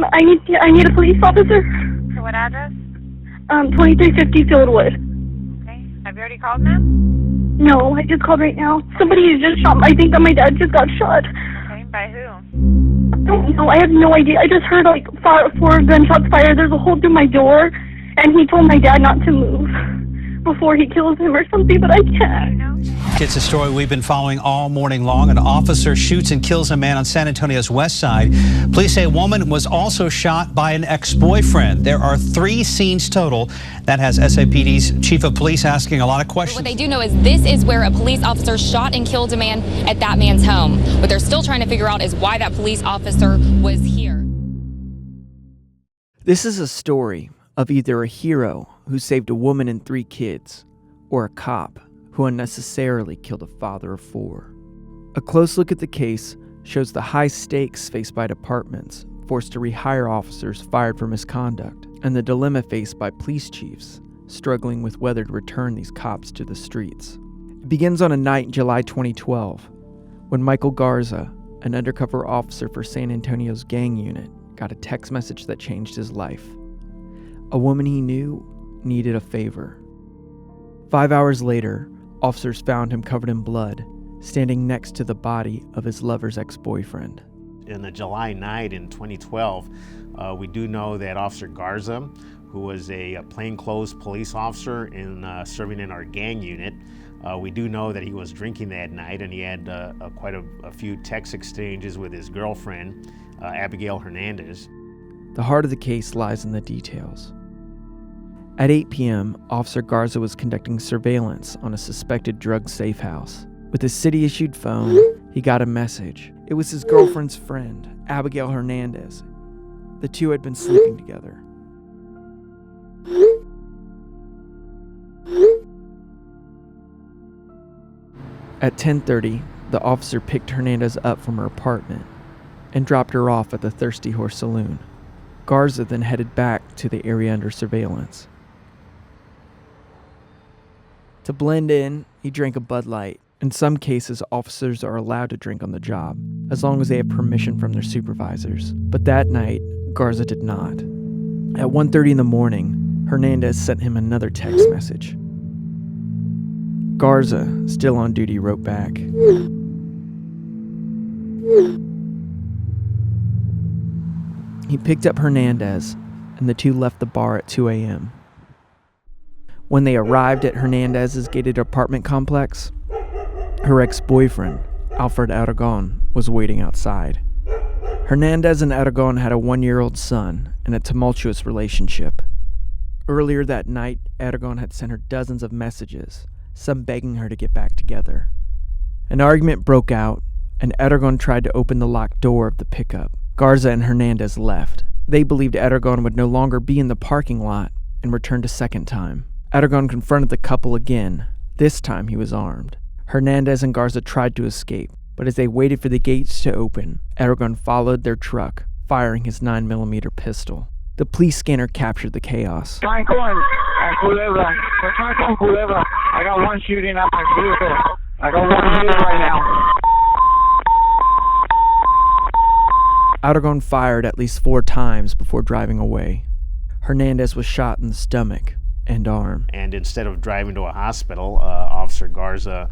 I need a police officer. To what address? 2350 Fieldwood. Okay. Have you already called, ma'am? No, I just called right now. Somebody just shot. I think that my dad just got shot. Okay. By who? I don't know. I have no idea. I just heard like four gunshots fired. There's a hole through my door, and he told my dad not to move before he kills him or something, but I can't. It's a story we've been following all morning long. An officer shoots and kills a man on San Antonio's west side. Police say a woman was also shot by an ex-boyfriend. There are 3 scenes total. That has SAPD's chief of police asking a lot of questions. What they do know is this is where a police officer shot and killed a man at that man's home. What they're still trying to figure out is why that police officer was here. This is a story of either a hero who saved a woman and 3 kids, or a cop who unnecessarily killed a father of 4. A close look at the case shows the high stakes faced by departments forced to rehire officers fired for misconduct, and the dilemma faced by police chiefs struggling with whether to return these cops to the streets. It begins on a night in July 2012, when Michael Garza, an undercover officer for San Antonio's gang unit, got a text message that changed his life. A woman he knew needed a favor. 5 hours later, officers found him covered in blood, standing next to the body of his lover's ex-boyfriend. In the July night in 2012, we do know that Officer Garza, who was a plainclothes police officer serving in our gang unit, we do know that he was drinking that night, and he had quite a few text exchanges with his girlfriend, Abigail Hernandez. The heart of the case lies in the details. At 8 p.m., Officer Garza was conducting surveillance on a suspected drug safe house. With his city-issued phone, he got a message. It was his girlfriend's friend, Abigail Hernandez. The two had been sleeping together. At 10:30, the officer picked Hernandez up from her apartment and dropped her off at the Thirsty Horse Saloon. Garza then headed back to the area under surveillance. To blend in, he drank a Bud Light. In some cases, officers are allowed to drink on the job, as long as they have permission from their supervisors. But that night, Garza did not. At 1:30 in the morning, Hernandez sent him another text message. Garza, still on duty, wrote back, He picked up Hernandez, and the two left the bar at 2 a.m. When they arrived at Hernandez's gated apartment complex, her ex-boyfriend, Alfred Aragon, was waiting outside. Hernandez and Aragon had a 1-year-old son and a tumultuous relationship. Earlier that night, Aragon had sent her dozens of messages, some begging her to get back together. An argument broke out, and Aragon tried to open the locked door of the pickup. Garza and Hernandez left. They believed Aragon would no longer be in the parking lot and returned a second time. Aragon confronted the couple again. This time he was armed. Hernandez and Garza tried to escape, but as they waited for the gates to open, Aragon followed their truck, firing his 9mm pistol. The police scanner captured the chaos. I got one shooting at my vehicle. I got one shooting right now. Aragon fired at least 4 times before driving away. Hernandez was shot in the stomach and arm. And instead of driving to a hospital, Officer Garza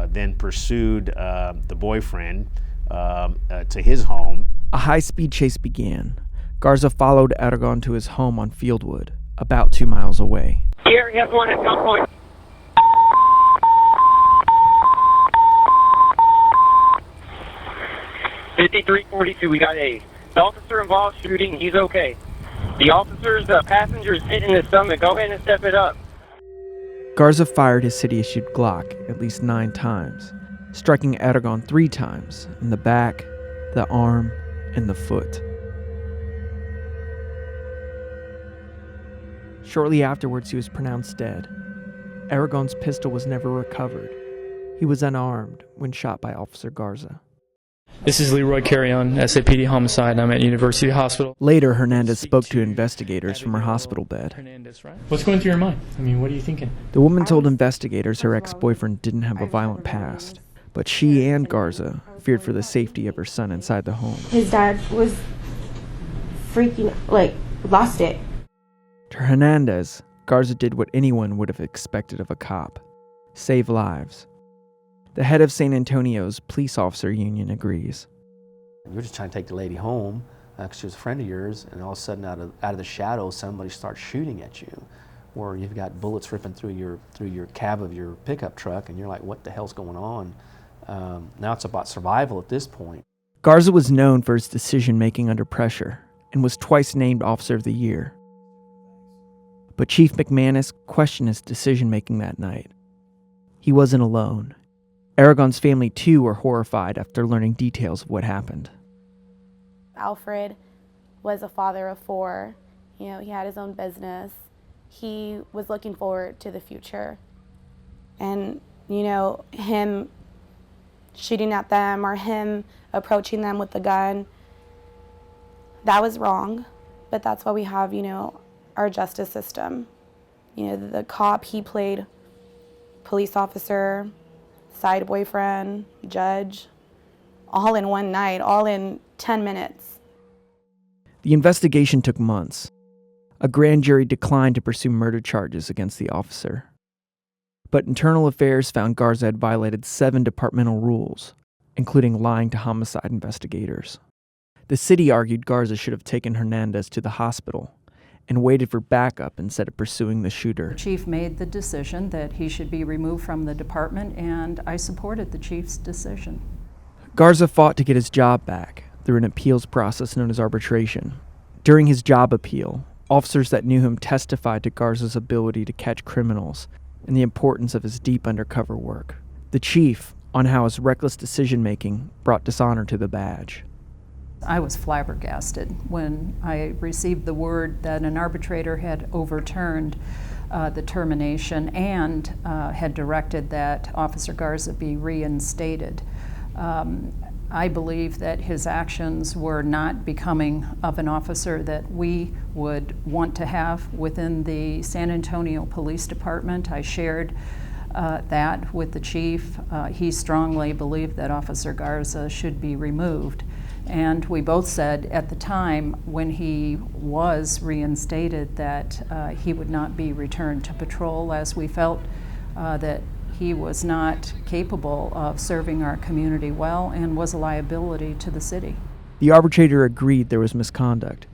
then pursued the boyfriend to his home. A high-speed chase began. Garza followed Aragon to his home on Fieldwood, about 2 miles away. Here, he has one at gunpoint. $53.42, we got a officer involved shooting, he's okay. The officer's passenger is hit in the stomach, go ahead and step it up. Garza fired his city-issued Glock at least 9 times, striking Aragon 3 times in the back, the arm, and the foot. Shortly afterwards, he was pronounced dead. Aragon's pistol was never recovered. He was unarmed when shot by Officer Garza. This is Leroy Carrion, SAPD Homicide. I'm at University Hospital. Later, Hernandez spoke to investigators from her hospital bed. What's going through your mind? I mean, what are you thinking? The woman told investigators her ex-boyfriend didn't have a violent past, but she and Garza feared for the safety of her son inside the home. His dad was freaking, lost it. To Hernandez, Garza did what anyone would have expected of a cop: save lives. The head of San Antonio's police officer union agrees. You're just trying to take the lady home because she was a friend of yours, and all of a sudden out of the shadows somebody starts shooting at you, or you've got bullets ripping through your cab of your pickup truck, and you're like, what the hell's going on? Now it's about survival at this point. Garza was known for his decision-making under pressure and was twice named Officer of the Year. But Chief McManus questioned his decision-making that night. He wasn't alone. Aragon's family, too, were horrified after learning details of what happened. Alfred was a father of 4. He had his own business. He was looking forward to the future. And, him shooting at them or him approaching them with a gun, that was wrong. But that's why we have, our justice system. The cop, he played police officer, side boyfriend, judge, all in one night, all in 10 minutes. The investigation took months. A grand jury declined to pursue murder charges against the officer. But Internal Affairs found Garza had violated 7 departmental rules, including lying to homicide investigators. The city argued Garza should have taken Hernandez to the hospital and waited for backup instead of pursuing the shooter. The chief made the decision that he should be removed from the department, and I supported the chief's decision. Garza fought to get his job back through an appeals process known as arbitration. During his job appeal, officers that knew him testified to Garza's ability to catch criminals and the importance of his deep undercover work. The chief on how his reckless decision-making brought dishonor to the badge. I was flabbergasted when I received the word that an arbitrator had overturned the termination and had directed that Officer Garza be reinstated. I believe that his actions were not becoming of an officer that we would want to have within the San Antonio Police Department. I shared that with the chief. He strongly believed that Officer Garza should be removed. And we both said at the time when he was reinstated that he would not be returned to patrol, as we felt that he was not capable of serving our community well and was a liability to the city. The arbitrator agreed there was misconduct,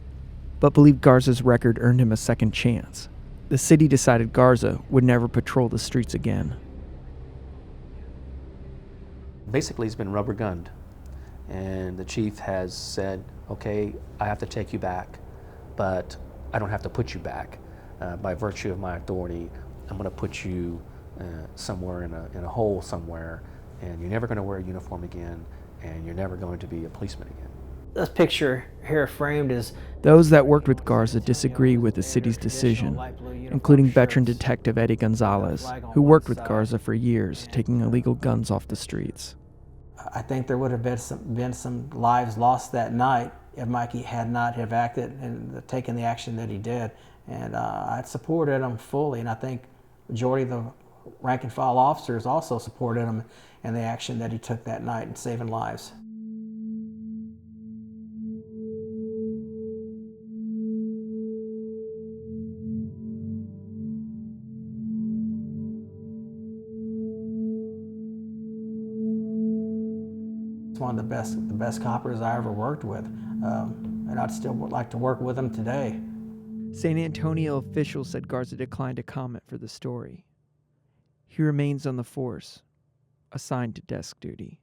but believed Garza's record earned him a second chance. The city decided Garza would never patrol the streets again. Basically, he's been rubber gunned. And the chief has said, okay, I have to take you back, but I don't have to put you back. By virtue of my authority, I'm going to put you somewhere in a hole somewhere, and you're never going to wear a uniform again, and you're never going to be a policeman again. This picture here framed is... Those that worked with Garza disagree with the city's decision, including veteran detective Eddie Gonzalez, who worked with Garza for years, taking illegal guns off the streets. I think there would have been some lives lost that night if Mikey had not have acted and taken the action that he did. And I supported him fully, and I think majority of the rank and file officers also supported him in the action that he took that night in saving lives. It's one of the best coppers I ever worked with, and I'd still like to work with him today. San Antonio officials said Garza declined to comment for the story. He remains on the force, assigned to desk duty.